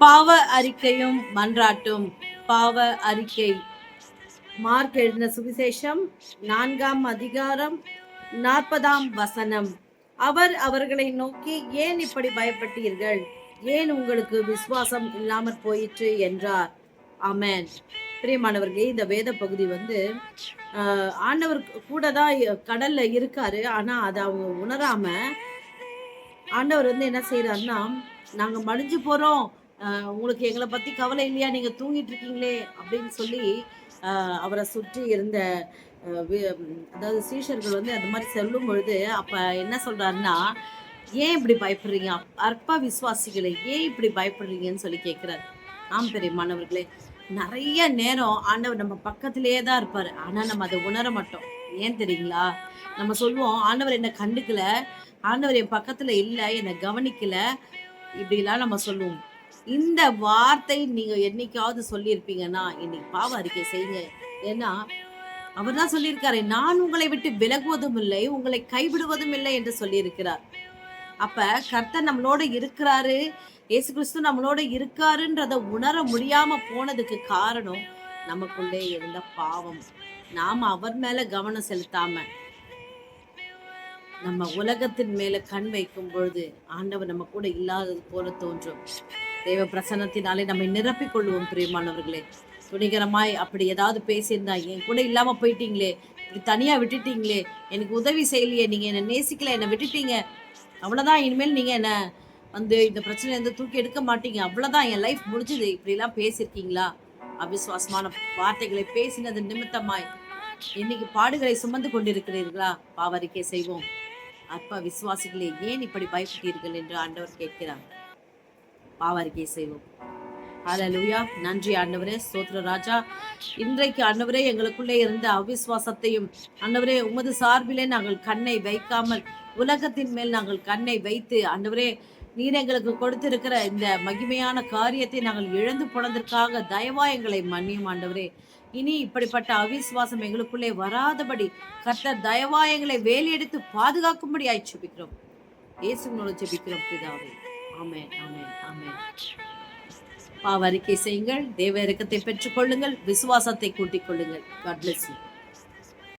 பாவ அறிக்கையும் மன்றாட்டும். பாவ அறிக்கை. மார்க் எழுதின சுவிசேஷம் 4ஆம் அதிகாரம் 40ஆம் வசனம். அவர் அவர்களை நோக்கி, ஏன் இப்படி பயப்பட்டீர்கள்? ஏன் உங்களுக்கு விசுவாசம் இல்லாமற் போயிற்று என்றார். ஆமென். பிரியமானவர்களே, இந்த வேத பகுதி ஆண்டவர் கூட தான் கடல்ல இருக்காரு. ஆனா அதை அவங்க உணராம ஆண்டவர் என்ன செய்யறாருன்னா, நாங்க மடிஞ்சு போறோம், உங்களுக்கு எங்களை பத்தி கவலை இல்லையா, நீங்க தூங்கிட்டு இருக்கீங்களே அப்படின்னு சொல்லி அவரை சுற்றி இருந்த அதாவது சீஷர்கள் அந்த மாதிரி சொல்லும் பொழுது அப்ப என்ன சொல்றாருன்னா, ஏன் இப்படி பயப்படுறீங்க, அற்ப விசுவாசிகளை ஏன் இப்படி பயப்படுறீங்கன்னு சொல்லி கேட்கிறார். ஆம் பெரியமானவர்களே, நிறைய நேரம் ஆண்டவர் நம்ம பக்கத்திலேயே தான் இருப்பாரு. ஆனா நம்ம அதை உணர மாட்டோம். ஏன் தெரியுங்களா? நம்ம சொல்லுவோம், ஆண்டவர் என்ன கண்டுக்கல, ஆண்டவர் என் பக்கத்துல இல்ல, என்னை கவனிக்கல, இப்படிலாம் நம்ம சொல்லுவோம். இந்த வார்த்தை நீங்க என்னைக்காவது சொல்லியிருப்பீங்கன்னா இன்னைக்கு பாவ அறிக்கை செய்யுங்க. ஏன்னா அவர் தான் சொல்லியிருக்காரு, நான் உங்களை விட்டு விலகுவதும் இல்லை, உங்களை கைவிடுவதும் இல்லை என்று சொல்லியிருக்கிறார். அப்ப கர்த்தர் நம்மளோட இருக்கிறாரு, இயேசு கிறிஸ்து நம்மளோட இருக்காருன்றத உணர முடியாம போனதுக்கு காரணம் நமக்குள்ளே இருந்த பாவம். நாம அவர் மேல கவனம் செலுத்தாம நம்ம உலகத்தின் மேல கண் வைக்கும் பொழுது ஆண்டவர் நம்ம கூட இல்லாதது போல தோன்றும். தேவ பிரசன்னத்தினாலே நம்மை நிரப்பிக் கொள்வோம். பிரியமானவர்களே, துணிகரமாய் அப்படி ஏதாவது பேசியிருந்தா, என் கூட இல்லாம போயிட்டீங்களே, இப்படி தனியா விட்டுட்டீங்களே, எனக்கு உதவி செய்யலையே, நீங்க என்னை நேசிக்கல, என்னை விட்டுட்டீங்க, அவ்வளவுதான், இனிமேல் நீங்க என்ன இந்த பிரச்சனை தூக்கி எடுக்க மாட்டீங்க, அவ்வளவுதான், என் லைஃப் முடிஞ்சது, இப்படிலாம் பேசியிருக்கீங்களா? அவிசுவாசமான வார்த்தைகளை பேசினது நிமித்தமாய் இன்னைக்கு பாடுகளை சுமந்து கொண்டிருக்கிறீர்களா? பாவரிக்கை செய்வோம். அற்ப விசுவாசிகளே, ஏன் இப்படி பயப்பட்டீர்கள் என்று ஆண்டவர் கேட்கிறார். பாவரிக்கை செய்வோம். ஹல்லேலூயா. நன்றி ஆண்டவரே, ஸ்தோத்திர ராஜா. இன்றைக்கு ஆண்டவரே, எங்களுக்குள்ளே இருந்த அவிசுவாசத்தையும் ஆண்டவரே உமது சார்பிலே நாங்கள் கண்ணை வைக்காமல் உலகத்தின் மேல் நாங்கள் கண்ணை வைத்து ஆண்டவரே, நீர் எங்களுக்கு கொடுத்திருக்கிற இந்த மகிமையான காரியத்தை நாங்கள் இழந்து போனதற்காக தயவா எங்களை மன்னியும் ஆண்டவரே. இனி இப்படிப்பட்ட அவிசுவாசம் எங்களுக்குள்ளே வராதபடி கர்த்தர் தயவா எங்களை வேலையெடுத்து பாதுகாக்கும்படி ஜெபிக்கிறோம். இயேசுவோடு ஜெபிக்கிறோம் பிதாவே. ஆமென், ஆமென், ஆமென். பாவ அறிக்கை செய்யுங்கள், தேவ இரக்கத்தை பெற்றுக் கொள்ளுங்கள், விசுவாசத்தை கூட்டிக் கொள்ளுங்கள். God bless you.